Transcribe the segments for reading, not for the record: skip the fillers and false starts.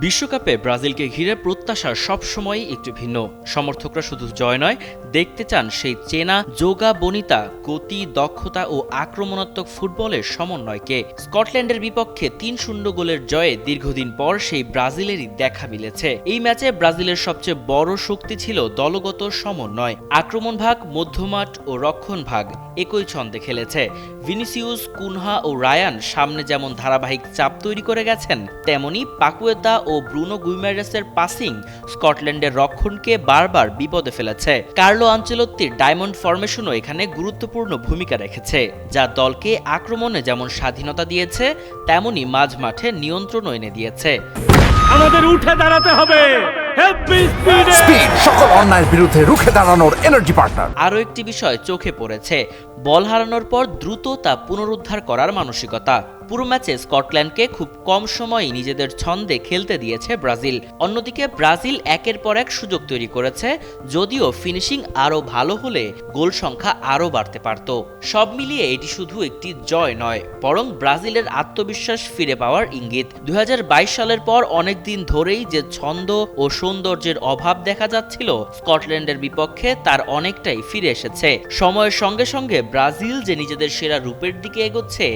বিশ্বকাপে ব্রাজিলকে ঘিরে প্রত্যাশা সবসময়ই একটু ভিন্ন। সমর্থকরা শুধু জয় নয়, দেখতে চান সেই চেনা যোগা বনিতা, গতি, দক্ষতা ও আক্রমণাত্মক ফুটবলের সমন্বয়কে। স্কটল্যান্ডের বিপক্ষে ৩-০ গোলের জয়ে দীর্ঘদিন পর সেই ব্রাজিলেরই দেখা মিলেছে। এই ম্যাচে ব্রাজিলের সবচেয়ে বড় শক্তি ছিল দলগত সমন্বয়। আক্রমণ ভাগ, মধ্যমাঠ ও রক্ষণ ভাগ একই ছন্দে খেলেছে। ভিনিসিউস, কুনহা ও রায়ান সামনে যেমন ধারাবাহিক চাপ তৈরি করে গেছেন, তেমনি পাকুয়েতা ও ব্রুনো গুইমারেসের পাসিং স্কটল্যান্ডের রক্ষণকে বারবার বিপদে ফেলেছে। কার্লো আনচেলত্তির ডায়মন্ড ফরমেশনও এখানে গুরুত্বপূর্ণ ভূমিকা রেখেছে, যা দলকে আক্রমণে যেমন স্বাধীনতা দিয়েছে, তেমনি মাঝমাঠে নিয়ন্ত্রণও এনে দিয়েছে। আমাদের উঠে দাঁড়াতে হবে, স্পিড, সকল অন্যায়ের বিরুদ্ধে রুখে দাঁড়ানোর এনার্জি পার্টনার। আরও একটি বিষয় চোখে পড়েছে, বল হারানোর পর দ্রুত তা পুনরুদ্ধার করার মানসিকতা। পুরো ম্যাচে স্কটল্যান্ডকে খুব কম সময়ই নিজেদের ছন্দে খেলতে দিয়েছে ব্রাজিল। অন্যদিকে ব্রাজিল একের পর এক সুযোগ তৈরি করেছে, যদিও ফিনিশিং আরও ভালো হলে গোল সংখ্যা আরও বাড়তে পারত। সব মিলিয়ে এটি শুধু একটি জয় নয়, বরং ব্রাজিলের আত্মবিশ্বাস ফিরে পাওয়ার ইঙ্গিত। ২০২২ সালের পর অনেকদিন ধরেই যে ছন্দ ও সৌন্দর্যের অভাব দেখা যাচ্ছিল স্কটল্যান্ডের বিপক্ষে, তার অনেকটাই ফিরে এসেছে। সময়ের সঙ্গে সঙ্গে ব্রাজিল যে নিজেদের সেরা রূপের দিকে এগোচ্ছে,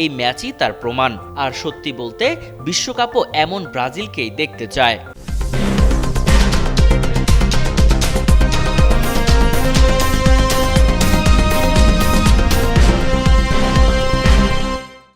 এই ম্যাচই তার প্রমাণ। আর সত্যি বলতে বিশ্বকাপও এমন ব্রাজিলকেই দেখতে চায়।